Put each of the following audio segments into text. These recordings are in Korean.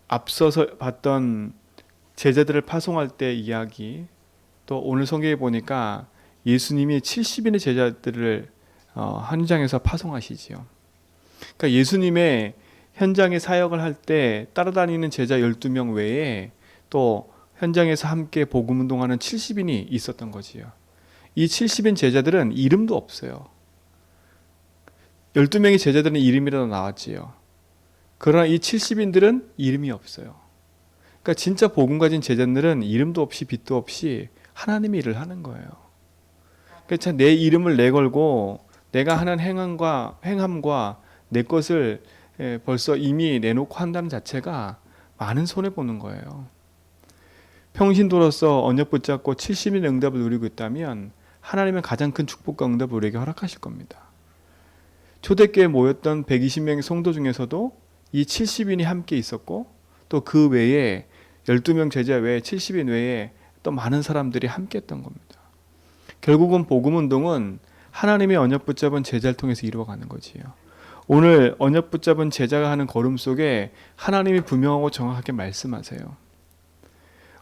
앞서서 봤던 제자들을 파송할 때 이야기, 또 오늘 성경에 보니까 예수님이 70인의 제자들을 현장에서 파송하시지요. 그러니까 예수님의 현장에 사역을 할 때 따라다니는 제자 12명 외에 또 현장에서 함께 복음 운동하는 70인이 있었던 거지요. 이 70인 제자들은 이름도 없어요. 12명의 제자들은 이름이라도 나왔지요. 그러나 이 70인들은 이름이 없어요. 그러니까 진짜 복음 가진 제자들은 이름도 없이 빛도 없이 하나님의 일을 하는 거예요. 그러니까 내 이름을 내걸고 내가 하는 행함과 내 것을 벌써 이미 내놓고 한다는 자체가 많은 손해보는 거예요. 평신도로서 언약 붙잡고 70인의 응답을 누리고 있다면 하나님은 가장 큰 축복과 응답을 우리에게 허락하실 겁니다. 초대교회에 모였던 120명의 성도 중에서도 이 70인이 함께 있었고 또 그 외에 12명 제자 외에 70인 외에 또 많은 사람들이 함께 했던 겁니다. 결국은 복음 운동은 하나님의 언약 붙잡은 제자를 통해서 이루어가는 거지요. 오늘 언약 붙잡은 제자가 하는 걸음 속에 하나님이 분명하고 정확하게 말씀하세요.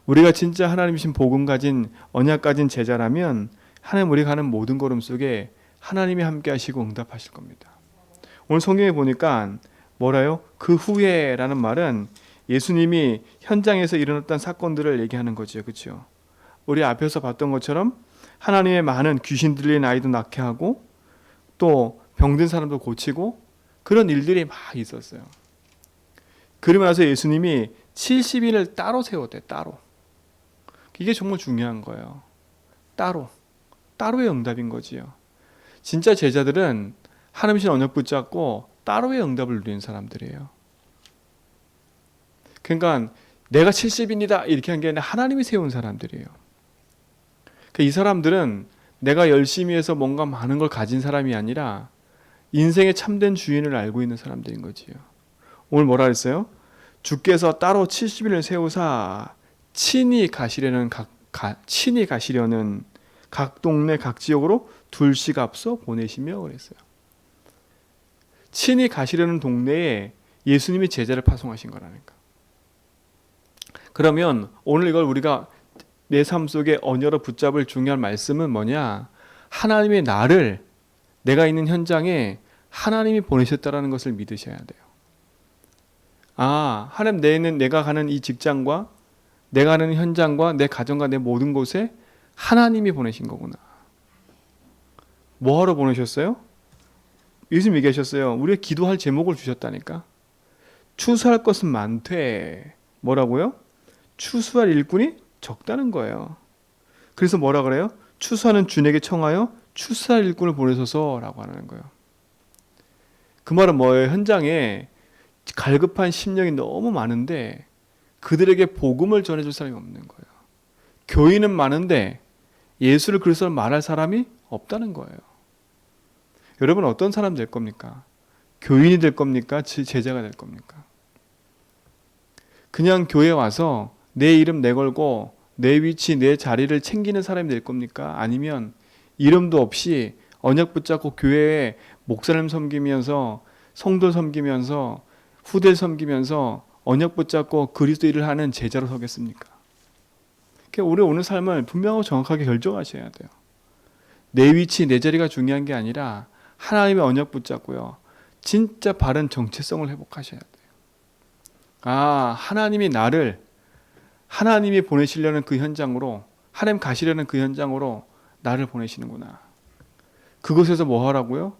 우리가 진짜 하나님이신 복음 가진 언약 가진 제자라면 하나님 우리가 하는 모든 걸음 속에 하나님이 함께 하시고 응답하실 겁니다. 오늘 성경에 보니까 뭐라요? 그 후에라는 말은 예수님이 현장에서 일어났던 사건들을 얘기하는 거죠. 그렇죠? 우리 앞에서 봤던 것처럼 하나님의 많은 귀신 들린 아이도 낫게 하고 또 병든 사람도 고치고 그런 일들이 막 있었어요. 그러고 나서 예수님이 70인을 따로 세웠대. 따로. 이게 정말 중요한 거예요. 따로의 응답인 거지요. 진짜 제자들은 하나님이신 언약 붙잡고 따로의 응답을 누리는 사람들이에요. 그러니까 내가 70인이다 이렇게 한 게 아니라 하나님이 세운 사람들이에요. 그러니까 이 사람들은 내가 열심히 해서 뭔가 많은 걸 가진 사람이 아니라 인생의 참된 주인을 알고 있는 사람들인 거지요. 오늘 뭐라 그랬어요? 주께서 따로 70인을 세우사 친히 가시려는 각 동네 각 지역으로 둘씩 앞서 보내시며 그랬어요. 친히 가시려는 동네에 예수님이 제자를 파송하신 거라니까. 그러면 오늘 이걸 우리가 내 삶 속에 언어로 붙잡을 중요한 말씀은 뭐냐? 하나님의 나를 내가 있는 현장에 하나님이 보내셨다라는 것을 믿으셔야 돼요. 아, 하나님 내가 가는 이 직장과 내가 가는 현장과 내 가정과 내 모든 곳에 하나님이 보내신 거구나. 뭐하러 보내셨어요? 예수님 얘기하셨어요. 우리가 기도할 제목을 주셨다니까. 추수할 것은 많되 뭐라고요? 추수할 일꾼이 적다는 거예요. 그래서 뭐라 그래요? 추수하는 주에게 청하여 추수할 일꾼을 보내소서라고 하는 거예요. 그 말은 뭐예요? 현장에 갈급한 심령이 너무 많은데 그들에게 복음을 전해줄 사람이 없는 거예요. 교인은 많은데 예수를 그리스도로 말할 사람이 없다는 거예요. 여러분 어떤 사람 될 겁니까? 교인이 될 겁니까? 제자가 될 겁니까? 그냥 교회 와서 내 이름 내걸고 내 위치 내 자리를 챙기는 사람이 될 겁니까? 아니면 이름도 없이 언약 붙잡고 교회에 목사님 섬기면서 성도 섬기면서 후대 섬기면서 언약 붙잡고 그리스도 일을 하는 제자로 서겠습니까? 그러니까 우리 오늘 삶을 분명하고 정확하게 결정하셔야 돼요. 내 위치 내 자리가 중요한 게 아니라 하나님의 언약 붙잡고요. 진짜 바른 정체성을 회복하셔야 돼요. 아, 하나님이 보내시려는 그 현장으로, 하나님 가시려는 그 현장으로 나를 보내시는구나. 그곳에서 뭐 하라고요?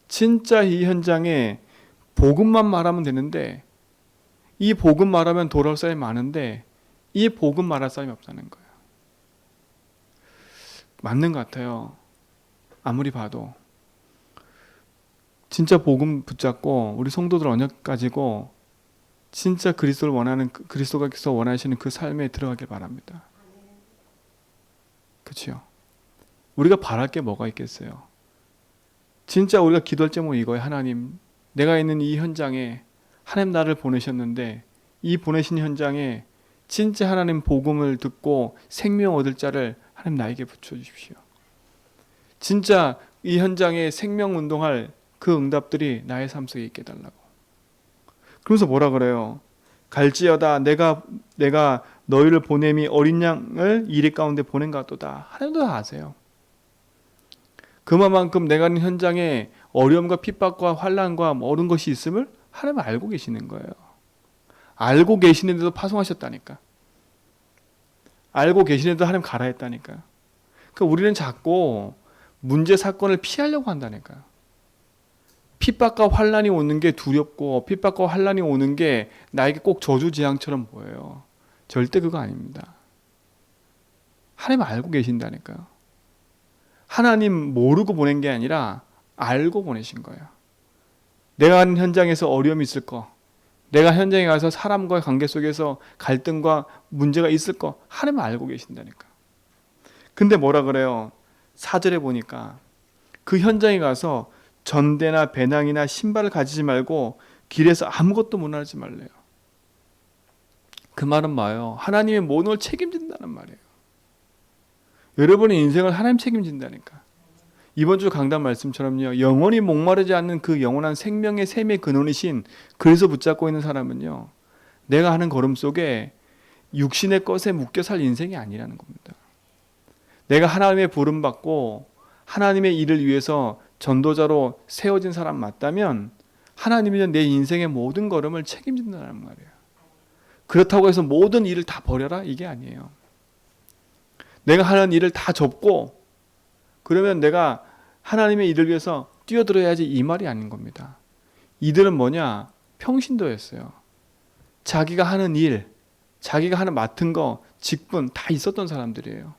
진짜 이 현장에 복음만 말하면 되는데 이 복음 말하면 돌아올 사람이 많은데 이 복음 말할 사람이 없다는 거예요. 맞는 것 같아요. 아무리 봐도. 진짜 복음 붙잡고 우리 성도들 언약 가지고 진짜 그리스도께서 원하시는 그 삶에 들어가길 바랍니다. 그렇죠? 우리가 바랄 게 뭐가 있겠어요? 진짜 우리가 기도할 제목은 이거예요. 하나님, 내가 있는 이 현장에 하나님 나를 보내셨는데 이 보내신 현장에 진짜 하나님 복음을 듣고 생명 얻을 자를 하나님 나에게 붙여주십시오. 진짜 이 현장에 생명 운동할 그 응답들이 나의 삶 속에 있게 해달라고. 그러면서 뭐라 그래요? 갈지어다 내가 너희를 보냄이 어린 양을 이리 가운데 보낸가도다. 하나님도 다 아세요. 그만큼 내가 있는 현장에 어려움과 핍박과 환난과 모든 것이 있음을 하나님은 알고 계시는 거예요. 알고 계시는데도 파송하셨다니까. 알고 계시는데도 하나님 가라 했다니까. 그러니까 우리는 자꾸 문제 사건을 피하려고 한다니까. 핍박과 환난이 오는 게 두렵고 핍박과 환난이 오는 게 나에게 꼭 저주재앙처럼 보여요. 절대 그거 아닙니다. 하나님 알고 계신다니까요. 하나님 모르고 보낸 게 아니라 알고 보내신 거예요. 내가 하는 현장에서 어려움이 있을 거, 내가 현장에 가서 사람과의 관계 속에서 갈등과 문제가 있을 거 하나님 알고 계신다니까. 근데 뭐라 그래요? 4절에 보니까 그 현장에 가서 전대나 배낭이나 신발을 가지지 말고 길에서 아무것도 문하지 말래요. 그 말은 뭐예요? 하나님의 모든 걸 책임진다는 말이에요. 여러분의 인생을 하나님 책임진다니까. 이번 주 강단 말씀처럼요. 영원히 목마르지 않는 그 영원한 생명의 샘의 근원이신 그래서 붙잡고 있는 사람은요. 내가 하는 걸음 속에 육신의 것에 묶여 살 인생이 아니라는 겁니다. 내가 하나님의 부름받고 하나님의 일을 위해서 전도자로 세워진 사람 맞다면 하나님이 내 인생의 모든 걸음을 책임진다는 말이에요. 그렇다고 해서 모든 일을 다 버려라? 이게 아니에요. 내가 하는 일을 다 접고 그러면 내가 하나님의 일을 위해서 뛰어들어야지 이 말이 아닌 겁니다. 이들은 뭐냐? 평신도였어요. 자기가 하는 일, 자기가 하는 맡은 거, 직분 다 있었던 사람들이에요.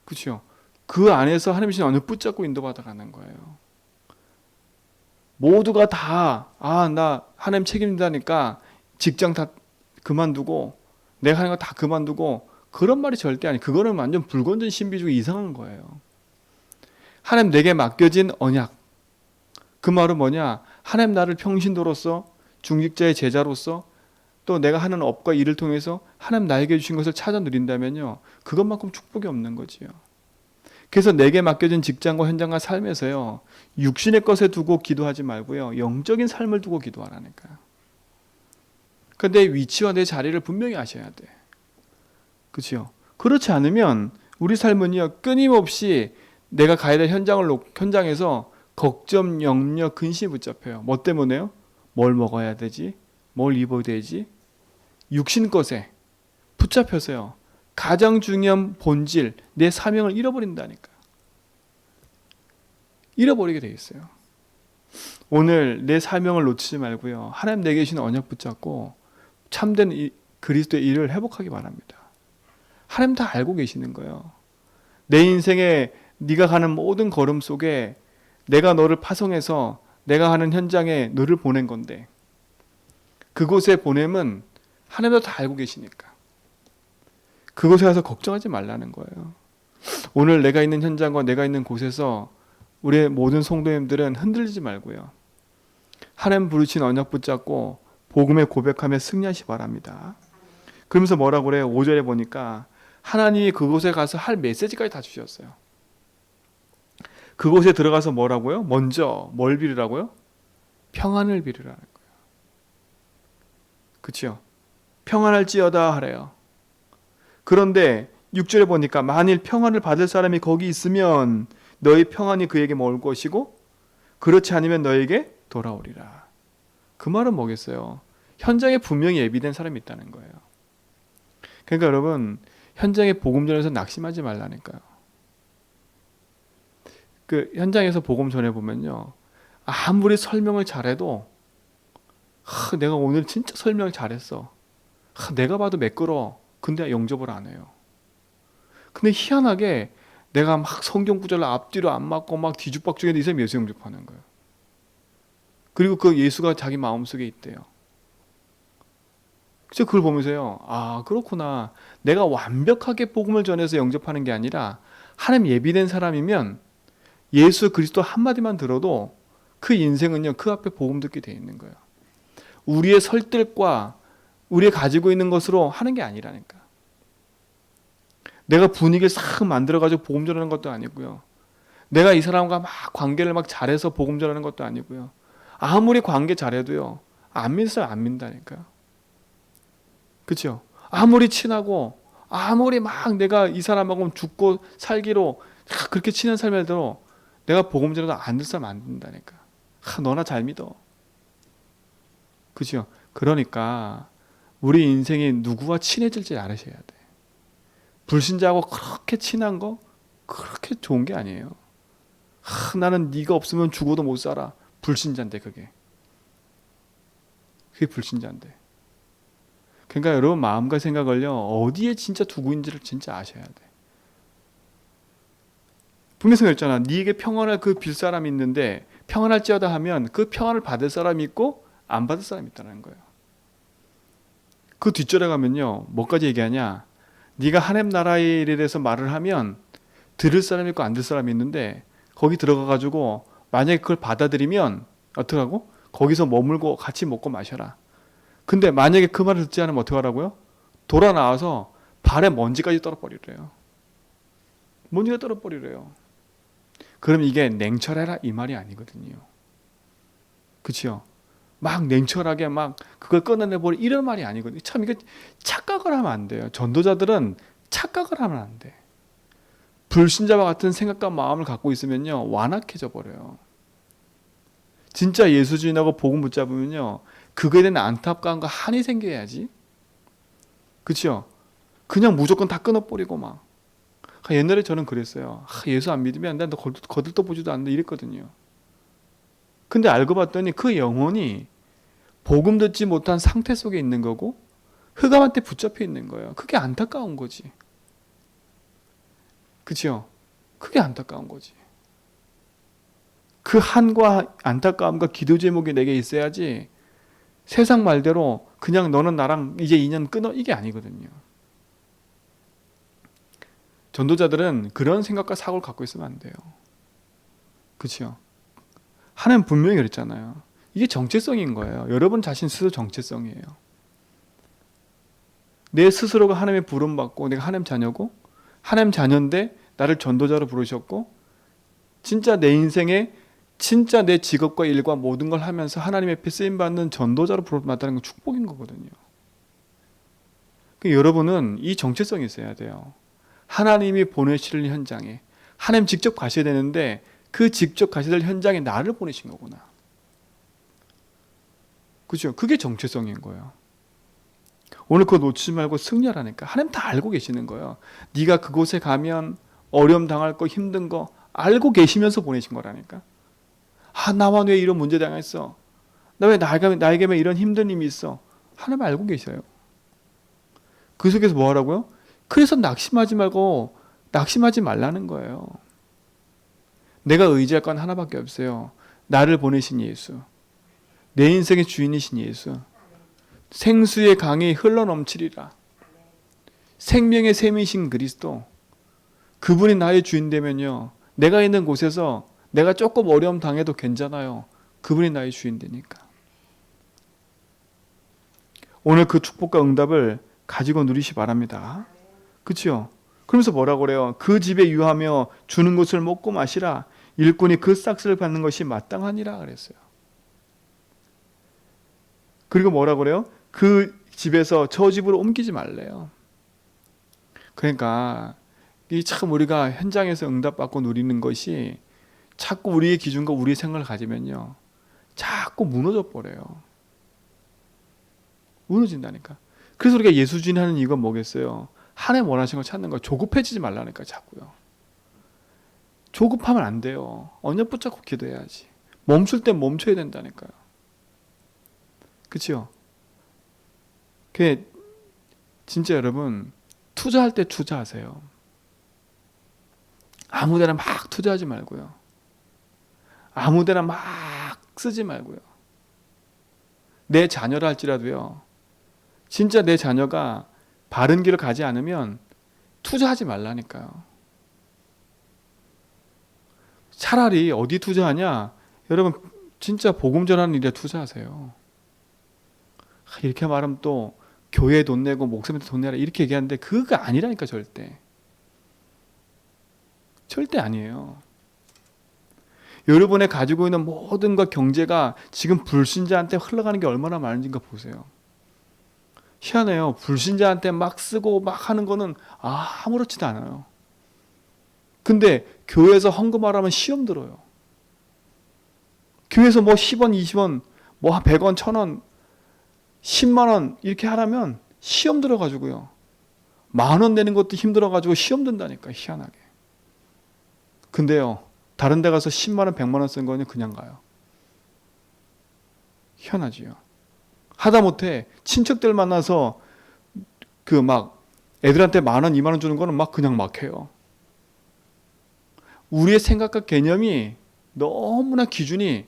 그렇죠? 그 안에서 하나님이 어느 붙잡고 인도받아 가는 거예요. 모두가 다 나 하나님 책임진다니까 직장 다 그만두고 내가 하는 거 다 그만두고 그런 말이 절대 아니에요. 그거는 완전 불건전 신비주의 이상한 거예요. 하나님 내게 맡겨진 언약. 그 말은 뭐냐? 하나님 나를 평신도로서 중직자의 제자로서 또 내가 하는 업과 일을 통해서 하나님 나에게 주신 것을 찾아 누린다면요. 그것만큼 축복이 없는 거지요. 그래서 내게 맡겨진 직장과 현장과 삶에서요. 육신의 것에 두고 기도하지 말고요. 영적인 삶을 두고 기도하라니까요. 그러니까 내 위치와 내 자리를 분명히 아셔야 돼. 그렇죠? 그렇지 않으면 우리 삶은요. 끊임없이 내가 가야 될 현장에서 걱정, 염려, 근심이 붙잡혀요. 뭐 때문에요? 뭘 먹어야 되지? 뭘 입어야 되지? 육신 것에 붙잡혀서요. 가장 중요한 본질, 내 사명을 잃어버린다니까. 잃어버리게 돼 있어요. 오늘 내 사명을 놓치지 말고요. 하나님 내게 주신 언약 붙잡고 참된 그리스도의 일을 회복하기 바랍니다. 하나님 다 알고 계시는 거예요. 내 인생에 네가 가는 모든 걸음 속에 내가 너를 파송해서 내가 하는 현장에 너를 보낸 건데 그곳에 보냄은 하나님도 다 알고 계시니까 그곳에 가서 걱정하지 말라는 거예요. 오늘 내가 있는 현장과 내가 있는 곳에서 우리의 모든 성도님들은 흔들리지 말고요. 하나님 부르신 언약 붙잡고 복음의 고백하며 승리하시 바랍니다. 그러면서 뭐라고 그래요? 5절에 보니까 하나님이 그곳에 가서 할 메시지까지 다 주셨어요. 그곳에 들어가서 뭐라고요? 먼저 뭘 빌으라고요? 평안을 빌으라는 거예요. 그렇죠? 평안할지어다 하래요. 그런데 6절에 보니까 만일 평안을 받을 사람이 거기 있으면 너희 평안이 그에게 올 것이고 그렇지 않으면 너에게 돌아오리라. 그 말은 뭐겠어요? 현장에 분명히 예비된 사람이 있다는 거예요. 그러니까 여러분 현장에 복음 전해서 낙심하지 말라니까요. 그 현장에서 복음 전해 보면요, 아무리 설명을 잘해도 내가 오늘 진짜 설명 잘했어. 내가 봐도 매끄러워. 근데 영접을 안 해요. 근데 희한하게 내가 막 성경 구절을 앞뒤로 안 맞고 막 뒤죽박죽인데 이 사람이 예수 영접하는 거예요. 그리고 그 예수가 자기 마음속에 있대요. 그래서 그걸 보면서요, 그렇구나. 내가 완벽하게 복음을 전해서 영접하는 게 아니라 하나님 예비된 사람이면 예수 그리스도 한마디만 들어도 그 인생은요, 그 앞에 복음 듣게 돼 있는 거예요. 우리의 설득과 우리가 가지고 있는 것으로 하는 게 아니라니까. 내가 분위기를 싹 만들어가지고 복음 전하는 것도 아니고요. 내가 이 사람과 막 관계를 막 잘해서 복음 전하는 것도 아니고요. 아무리 관계 잘해도요, 안 믿는 사람 안 믿는다니까요. 그렇죠? 아무리 친하고 아무리 막 내가 이 사람하고 죽고 살기로 그렇게 친한 삶에도 내가 복음 전해도 안 듣는 사람 안 듣는다니까. 너나 잘 믿어. 그죠? 그러니까 우리 인생이 누구와 친해질지 알으셔야 돼. 불신자하고 그렇게 친한 거 그렇게 좋은 게 아니에요. 나는 네가 없으면 죽어도 못 살아. 불신자인데 그게 불신자인데. 그러니까 여러분 마음과 생각을요, 어디에 진짜 두고 있는지를 진짜 아셔야 돼. 분명히 그랬잖아. 네게 평안을 그 빌 사람이 있는데 평안할지어다 하면 그 평안을 받을 사람이 있고 안 받을 사람이 있다는 거예요. 그 뒷절에 가면요, 뭐까지 얘기하냐? 네가 하나님 나라에 대해서 말을 하면 들을 사람이 있고 안 들을 사람이 있는데 거기 들어가 가지고 만약에 그걸 받아들이면 어떡하고? 거기서 머물고 같이 먹고 마셔라. 근데 만약에 그 말을 듣지 않으면 어떻게 하라고요? 돌아 나와서 발에 먼지까지 떨어버리래요. 먼지가 떨어버리래요. 그럼 이게 냉철해라 이 말이 아니거든요. 그렇죠? 막 냉철하게 막 그걸 끊어내버리 이런 말이 아니거든요. 참 이게 착각을 하면 안 돼요. 전도자들은 착각을 하면 안 돼. 불신자와 같은 생각과 마음을 갖고 있으면요, 완악해져 버려요. 진짜 예수주의하고 복음 붙잡으면요, 그거에 대한 안타까움과 한이 생겨야지. 그렇죠? 그냥 무조건 다 끊어버리고 막. 옛날에 저는 그랬어요. 예수 안 믿으면 나 거들떠 보지도 않는다 이랬거든요. 근데 알고 봤더니 그 영혼이 복음 듣지 못한 상태 속에 있는 거고 흑암한테 붙잡혀 있는 거예요. 그게 안타까운 거지. 그렇죠? 그게 안타까운 거지. 그 한과 안타까움과 기도 제목이 내게 있어야지 세상 말대로 그냥 너는 나랑 이제 인연 끊어 이게 아니거든요. 전도자들은 그런 생각과 사고를 갖고 있으면 안 돼요. 그렇죠? 하나님 분명히 그랬잖아요. 이게 정체성인 거예요. 여러분 자신 스스로 정체성이에요. 내 스스로가 하나님의 부름받고 내가 하나님 자녀고 하나님 자녀인데 나를 전도자로 부르셨고 진짜 내 인생에 진짜 내 직업과 일과 모든 걸 하면서 하나님 앞에 쓰임받는 전도자로 부름받다는 건 축복인 거거든요. 여러분은 이 정체성이 있어야 돼요. 하나님이 보내시는 현장에 하나님 직접 가셔야 되는데 그 직접 가셔야 될 현장에 나를 보내신 거구나. 그죠? 그게 정체성인 거예요. 오늘 그거 놓치지 말고 승리하라니까. 하나님 다 알고 계시는 거예요. 네가 그곳에 가면 어려움 당할 거 힘든 거 알고 계시면서 보내신 거라니까. 나만 왜 이런 문제 당했어? 나 왜 나에게만 이런 힘든 힘이 있어? 하나님 알고 계셔요. 그 속에서 뭐 하라고요? 그래서 낙심하지 말라는 거예요. 내가 의지할 건 하나밖에 없어요. 나를 보내신 예수. 내 인생의 주인이신 예수. 생수의 강이 흘러넘치리라. 생명의 샘이신 그리스도. 그분이 나의 주인 되면요, 내가 있는 곳에서 내가 조금 어려움 당해도 괜찮아요. 그분이 나의 주인 되니까. 오늘 그 축복과 응답을 가지고 누리시 바랍니다. 그렇죠? 그러면서 뭐라고 그래요? 그 집에 유하며 주는 것을 먹고 마시라. 일꾼이 그 싹스를 받는 것이 마땅하니라 그랬어요. 그리고 뭐라고 그래요? 그 집에서 저 집으로 옮기지 말래요. 그러니까 이 참 우리가 현장에서 응답받고 누리는 것이 자꾸 우리의 기준과 우리의 생각을 가지면요, 자꾸 무너져 버려요. 무너진다니까. 그래서 우리가 예수주의 하는 이유가 뭐겠어요? 하나님 원하시는 걸 찾는 거. 조급해지지 말라니까 자꾸요. 조급하면 안 돼요. 언약 붙잡고 기도해야지. 멈출 땐 멈춰야 된다니까요. 그렇죠? 그게 진짜 여러분 투자할 때 투자하세요. 아무데나 막 투자하지 말고요. 아무데나 막 쓰지 말고요. 내 자녀라 할지라도요, 진짜 내 자녀가 바른 길을 가지 않으면 투자하지 말라니까요. 차라리 어디 투자하냐? 여러분 진짜 복음 전하는 일에 투자하세요. 이렇게 말하면 또 교회에 돈 내고 목사님한테 돈 내라 이렇게 얘기하는데 그거 아니라니까. 절대 아니에요. 여러분의 가지고 있는 모든 것 경제가 지금 불신자한테 흘러가는 게 얼마나 많은지가 보세요. 희한해요. 불신자한테 막 쓰고 막 하는 거는 아무렇지도 않아요. 근데 교회에서 헌금하라면 시험 들어요. 교회에서 뭐 10원, 20원, 뭐 100원, 1000원, 10만 원 이렇게 하라면 시험 들어가지고요. 10,000원 내는 것도 힘들어가지고 시험 든다니까, 희한하게. 근데요, 다른 데 가서 10만 원, 100만 원 쓴 거는 그냥 가요. 희한하지요. 하다못해 친척들 만나서 그 막 애들한테 10,000원, 20,000원 주는 거는 막 그냥 막 해요. 우리의 생각과 개념이 너무나 기준이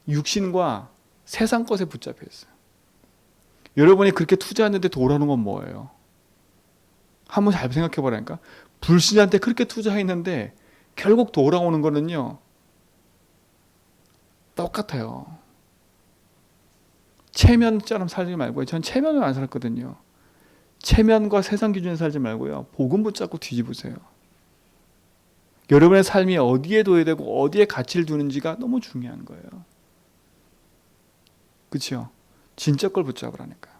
육신과 세상 것에 붙잡혀 있어요. 여러분이 그렇게 투자했는데 돌아오는 건 뭐예요? 한번 잘 생각해 보라니까. 불신자한테 그렇게 투자했는데 결국 돌아오는 거는요, 똑같아요. 체면처럼 살지 말고요. 전 체면을 안 살았거든요. 체면과 세상 기준에 살지 말고요. 복음 붙잡고 뒤집으세요. 여러분의 삶이 어디에 둬야 되고 어디에 가치를 두는지가 너무 중요한 거예요. 그렇죠? 진짜 걸 붙잡으라니까.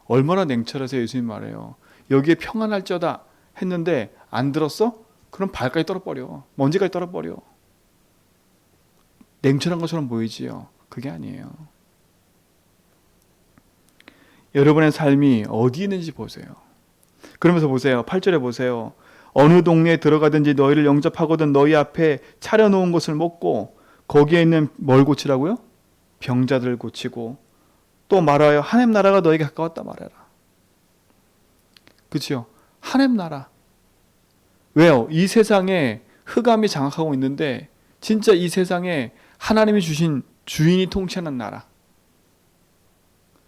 얼마나 냉철해서 예수님 말해요. 여기에 평안할지어다 했는데 안 들었어? 그럼 발까지 떨어버려. 먼지까지 떨어버려. 냉철한 것처럼 보이지요. 그게 아니에요. 여러분의 삶이 어디 있는지 보세요. 그러면서 보세요. 8절에 보세요. 어느 동네에 들어가든지 너희를 영접하거든 너희 앞에 차려놓은 것을 먹고 거기에 있는 뭘 고치라고요? 병자들을 고치고 또 말하여 하나님 나라가 너희에게 가까웠다 말해라. 그렇죠? 하나님 나라. 왜요? 이 세상에 흑암이 장악하고 있는데 진짜 이 세상에 하나님이 주신 주인이 통치하는 나라.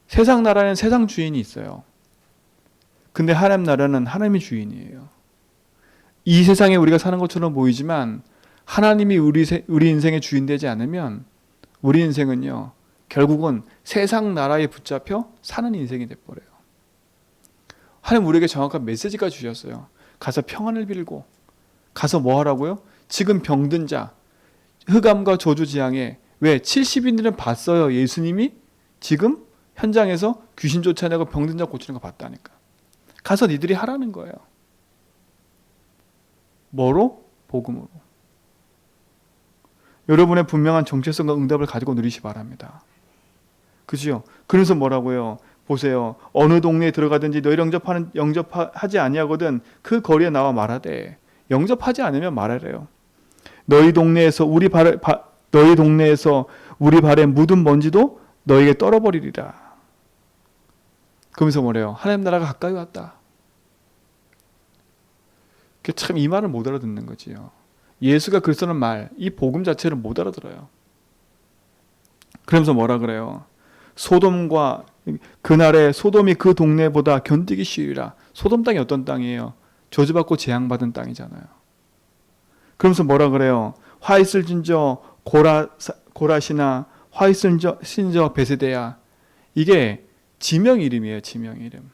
세상 나라는 세상 주인이 있어요. 근데 하나님 나라는 하나님이 주인이에요. 이 세상에 우리가 사는 것처럼 보이지만 하나님이 우리 인생의 주인 되지 않으면 우리 인생은요, 결국은 세상 나라에 붙잡혀 사는 인생이 돼버려요. 하나님 우리에게 정확한 메시지까지 주셨어요. 가서 평안을 빌고 가서 뭐 하라고요? 지금 병든 자, 흑암과 저주지향에 왜 70인들은 봤어요. 예수님이 지금 현장에서 귀신 쫓아내고 병든 자 고치는 거 봤다니까. 가서 니들이 하라는 거예요. 뭐로? 복음으로. 여러분의 분명한 정체성과 응답을 가지고 누리시 바랍니다. 그죠? 그래서 뭐라고요? 보세요. 어느 동네에 들어가든지 너희 영접하지 아니하거든 그 거리에 나와 말하되. 영접하지 않으면 말하래요. 너희 동네에서 우리 발에 묻은 먼지도 너에게 떨어버리리라. 그러면서 뭐래요? 하나님 나라가 가까이 왔다. 참 이 말을 못 알아듣는 거지요. 예수가 글쓰는 말, 이 복음 자체를 못 알아들어요. 그러면서 뭐라 그래요? 소돔과 그날에 소돔이 그 동네보다 견디기 쉬우리라. 소돔 땅이 어떤 땅이에요? 저주받고 재앙받은 땅이잖아요. 그러면서 뭐라 그래요? 화 있을진저 고라시나 화 있을진저 베세데야. 이게 지명 이름이에요. 지명 이름.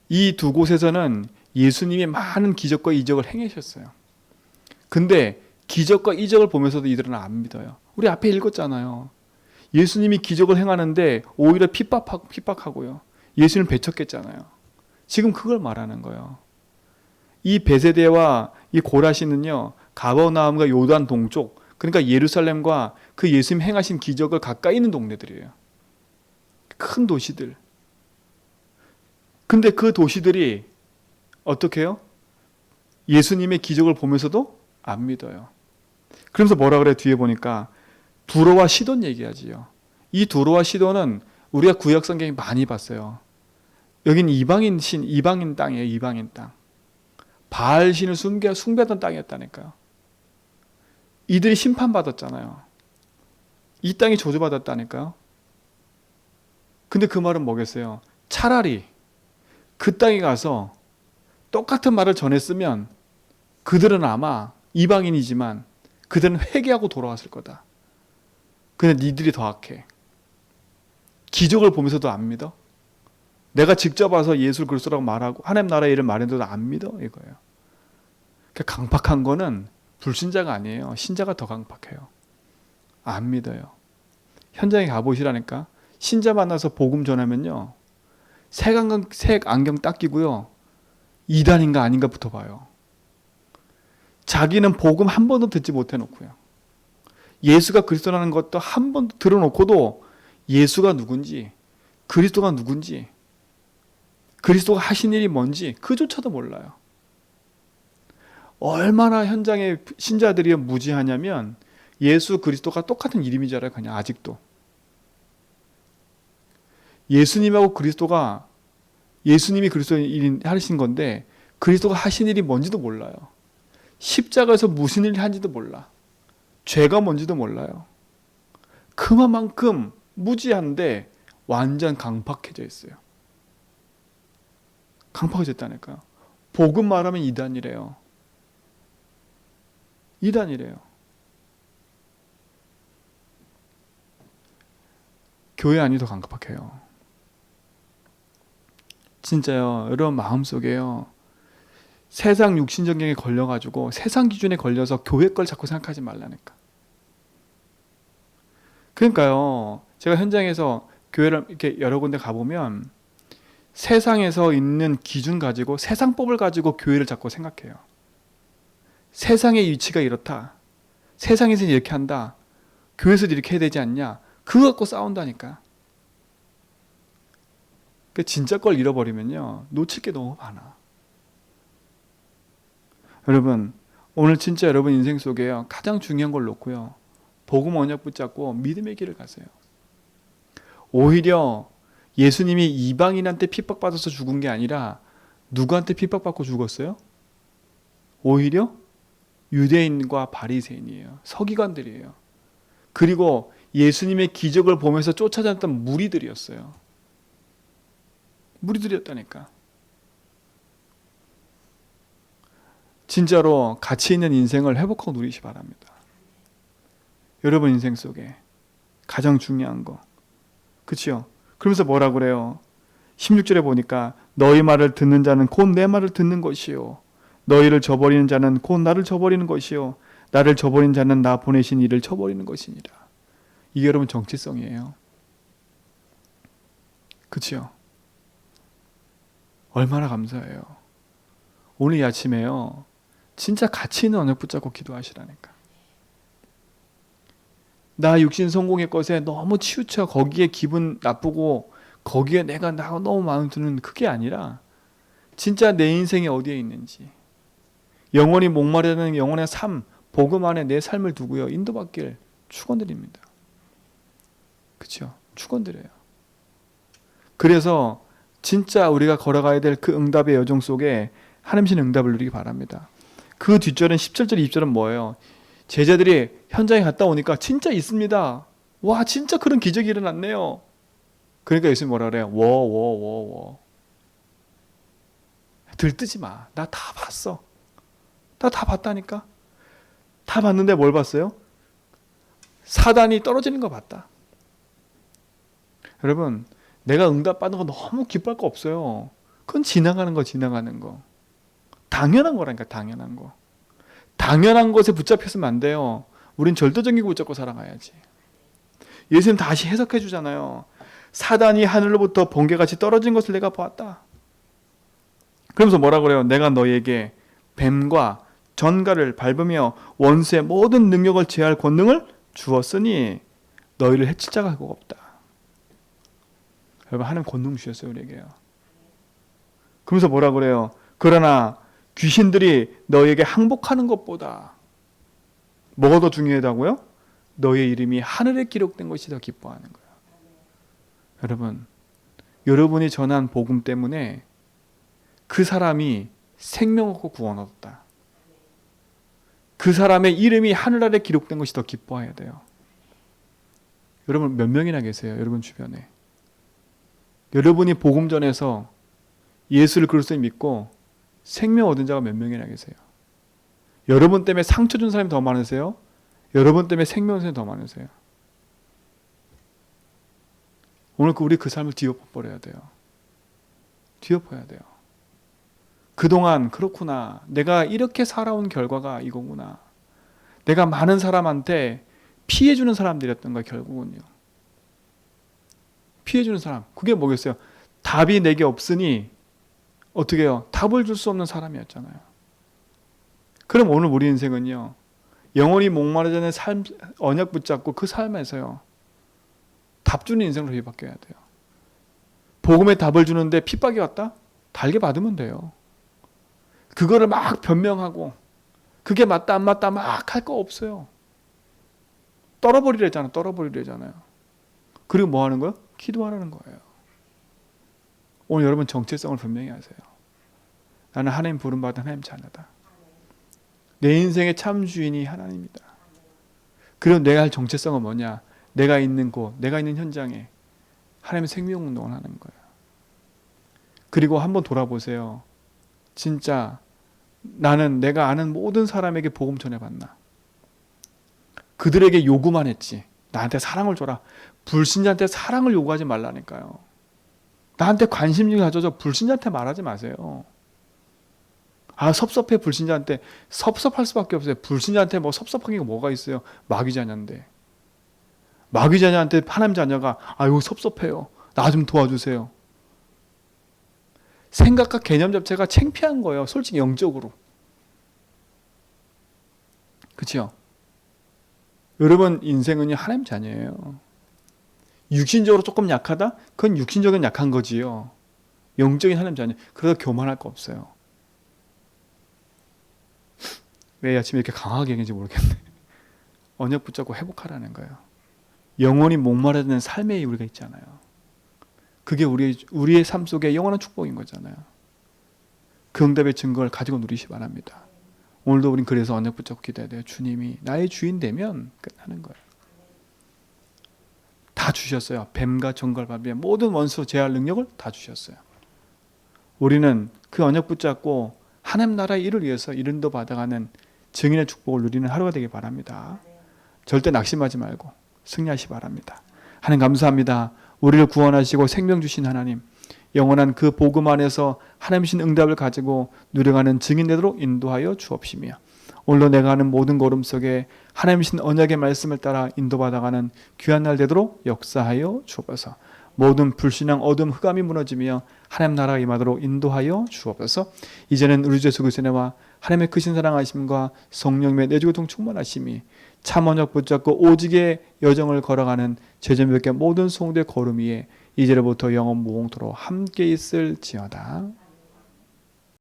이 두 곳에서는 예수님이 많은 기적과 이적을 행하셨어요. 근데 기적과 이적을 보면서도 이들은 안 믿어요. 우리 앞에 읽었잖아요. 예수님이 기적을 행하는데 오히려 핍박하고요. 예수님을 배척했잖아요. 지금 그걸 말하는 거예요. 이 베세데와 이 고라시는요, 가버나움과 요단 동쪽, 그러니까 예루살렘과 그 예수님 행하신 기적을 가까이 있는 동네들이에요. 큰 도시들. 근데 그 도시들이 어떻게 해요? 예수님의 기적을 보면서도 안 믿어요. 그러면서 뭐라 그래? 뒤에 보니까 두로와 시돈 얘기하지요. 이 두로와 시돈은 우리가 구약 성경에 많이 봤어요. 여긴 이방인 땅이에요. 이방인 땅. 바알 신을 숭배하던 땅이었다니까요. 이들이 심판받았잖아요. 이 땅이 저주받았다니까요. 근데 그 말은 뭐겠어요? 차라리 그 땅에 가서 똑같은 말을 전했으면 그들은 아마 이방인이지만 그들은 회개하고 돌아왔을 거다. 근데 니들이 더 악해. 기적을 보면서도 안 믿어? 내가 직접 와서 예수 그리스도라고 말하고 하나님 나라의 일을 말했는데도 안 믿어? 이거예요. 그러니까 강팍한 거는 불신자가 아니에요. 신자가 더 강팍해요. 안 믿어요. 현장에 가보시라니까. 신자 만나서 복음 전하면요, 색 안경 딱 끼고요, 이단인가 아닌가부터 봐요. 자기는 복음 한 번도 듣지 못해 놓고요, 예수가 그리스도라는 것도 한 번도 들어놓고도 예수가 누군지, 그리스도가 누군지, 그리스도가 하신 일이 뭔지 그조차도 몰라요. 얼마나 현장의 신자들이 무지하냐면 예수 그리스도가 똑같은 이름인 줄 알아요. 그냥 아직도. 예수님하고 그리스도가, 예수님이 그리스도 일 하신 건데 그리스도가 하신 일이 뭔지도 몰라요. 십자가에서 무슨 일을 한지도 몰라. 죄가 뭔지도 몰라요. 그만큼 무지한데 완전 강팍해져 있어요. 강팍해졌다니까요. 복음 말하면 이단이래요. 이단이래요. 교회 안이 더 강팍해요. 진짜요. 여러분 마음속에요, 세상 육신정경에 걸려가지고 세상 기준에 걸려서 교회 걸 자꾸 생각하지 말라니까. 그러니까요, 제가 현장에서 교회를 이렇게 여러 군데 가보면 세상에서 있는 기준 가지고, 세상법을 가지고 교회를 자꾸 생각해요. 세상의 위치가 이렇다, 세상에서 이렇게 한다, 교회에서도 이렇게 해야 되지 않냐, 그거 갖고 싸운다니까. 그 진짜 걸 잃어버리면요, 놓칠 게 너무 많아. 여러분, 오늘 진짜 여러분 인생 속에요, 가장 중요한 걸 놓고요, 복음 언약 붙잡고 믿음의 길을 가세요. 오히려 예수님이 이방인한테 핍박받아서 죽은 게 아니라 누구한테 핍박받고 죽었어요? 오히려 유대인과 바리새인이에요. 서기관들이에요. 그리고 예수님의 기적을 보면서 쫓아다녔던 무리들이었어요. 무리들이었다니까. 진짜로 가치 있는 인생을 회복하고 누리시 바랍니다. 여러분 인생 속에 가장 중요한 거, 그치요? 그러면서 뭐라 그래요? 16절에 보니까 너희 말을 듣는 자는 곧 내 말을 듣는 것이요, 너희를 저버리는 자는 곧 나를 저버리는 것이요, 나를 저버린 자는 나 보내신 이를 저버리는 것이니라. 이게 여러분 정체성이에요. 그치요? 얼마나 감사해요. 오늘 이 아침에요, 진짜 가치 있는 언약 붙잡고 기도하시라니까. 나 육신 성공의 것에 너무 치우쳐 거기에 기분 나쁘고 거기에 내가 너무 마음 드는 그게 아니라 진짜 내 인생이 어디에 있는지, 영원히 목마르는 영혼의 삶, 복음 안에 내 삶을 두고요, 인도받길 축원드립니다. 그렇죠? 축원드려요. 그래서 진짜 우리가 걸어가야 될 그 응답의 여정 속에 하나님신 응답을 누리기 바랍니다. 그 뒷절은 17절 20절은 뭐예요? 제자들이 현장에 갔다 오니까 진짜 있습니다. 와, 진짜 그런 기적이 일어났네요. 그러니까 예수님 뭐라 그래요? 워. 들뜨지 마. 나 다 봤어. 나 다 봤다니까. 다 봤는데 뭘 봤어요? 사단이 떨어지는 거 봤다. 여러분, 내가 응답받는 거 너무 기뻐할 거 없어요. 그건 지나가는 거. 당연한 거라니까, 당연한 거. 당연한 것에 붙잡혔으면 안 돼요. 우린 절대적인 거 붙잡고 살아가야지. 예수님 다시 해석해 주잖아요. 사단이 하늘로부터 번개같이 떨어진 것을 내가 보았다. 그러면서 뭐라 그래요? 내가 너희에게 뱀과 전갈을 밟으며 원수의 모든 능력을 제할 권능을 주었으니 너희를 해칠 자가 없다. 여러분, 하나님 권능 주셨어요, 우리에게요. 그러면서 뭐라 그래요? 그러나 귀신들이 너희에게 항복하는 것보다 뭐가 더 중요하다고요? 너희의 이름이 하늘에 기록된 것이 더 기뻐하는 거예요. 여러분, 여러분이 전한 복음 때문에 그 사람이 생명 얻고 구원 얻었다. 그 사람의 이름이 하늘 아래 기록된 것이 더 기뻐해야 돼요. 여러분 몇 명이나 계세요? 여러분 주변에. 여러분이 복음 전해서 예수를 그리스도를 믿고 생명 얻은 자가 몇 명이나 계세요? 여러분 때문에 상처 준 사람이 더 많으세요? 여러분 때문에 생명 얻은 사람이 더 많으세요? 오늘 우리 그 삶을 뒤엎어버려야 돼요. 뒤엎어야 돼요. 그동안 그렇구나. 내가 이렇게 살아온 결과가 이거구나. 내가 많은 사람한테 피해주는 사람들이었던 거예요. 결국은요. 피해주는 사람. 그게 뭐겠어요? 답이 내게 없으니 어떻게 해요? 답을 줄 수 없는 사람이었잖아요. 그럼 오늘 우리 인생은요. 영원히 목마르지 삶, 언약 붙잡고 그 삶에서요. 답 주는 인생으로 바뀌어야 돼요. 복음의 답을 주는데 핍박이 왔다? 달게 받으면 돼요. 그거를 막 변명하고 그게 맞다 안 맞다 막 할 거 없어요. 떨어버리래잖아요. 그리고 뭐 하는 거예요? 기도하라는 거예요. 오늘 여러분 정체성을 분명히 하세요. 나는 하나님 부름받은 하나님 자녀다. 내 인생의 참 주인이 하나님이다. 그리고 내가 할 정체성은 뭐냐? 내가 있는 곳, 내가 있는 현장에 하나님의 생명운동을 하는 거예요. 그리고 한번 돌아보세요. 진짜 나는 내가 아는 모든 사람에게 복음 전해봤나? 그들에게 요구만 했지. 나한테 사랑을 줘라. 불신자한테 사랑을 요구하지 말라니까요. 나한테 관심을 가져서 불신자한테 말하지 마세요. 아, 섭섭해. 불신자한테. 섭섭할 수밖에 없어요. 불신자한테 뭐 섭섭한 게 뭐가 있어요. 마귀 자녀인데. 마귀 자녀한테 하나님 자녀가 아유 섭섭해요. 나 좀 도와주세요. 생각과 개념 자체가 창피한 거예요. 솔직히 영적으로. 그렇죠? 여러분 인생은요 하나님 자녀예요. 육신적으로 조금 약하다? 그건 육신적인 약한 거지요. 영적인 하나님 자녀. 그래서 교만할 거 없어요. 왜 아침에 이렇게 강하게 얘기했는지 모르겠네. 언약 붙잡고 회복하라는 거예요. 영원히 목마르는 삶의 우리가 있잖아요. 그게 우리의 삶 속에 영원한 축복인 거잖아요. 그 응답의 증거를 가지고 누리시 바랍니다. 오늘도 우린 그래서 언약 붙잡고 기도해야 돼요. 주님이 나의 주인 되면 끝나는 거예요. 다 주셨어요. 뱀과 정갈바비의 모든 원수 제할 능력을 다 주셨어요. 우리는 그 언약 붙잡고 하나님 나라의 일을 위해서 이른도 받아가는 증인의 축복을 누리는 하루가 되길 바랍니다. 절대 낙심하지 말고 승리하시 바랍니다. 하나님 감사합니다. 우리를 구원하시고 생명 주신 하나님, 영원한 그 복음 안에서 하나님 신 응답을 가지고 누려가는 증인 되도록 인도하여 주옵시며, 오늘도 내가 하는 모든 걸음 속에 하나님 신 언약의 말씀을 따라 인도받아가는 귀한 날 되도록 역사하여 주옵소서. 모든 불신앙 어둠 흑암이 무너지며 하나님 나라가 임하도록 인도하여 주옵소서. 이제는 우리 주 예수 그리스도의 은혜와 하나님의 크신 사랑하심과 성령님의 내주교통 충만하심이 참 언약 붙잡고 오직의 여정을 걸어가는 제자몇개 모든 성도의 걸음 위에 이제로부터 영원 무궁토록 함께 있을지어다.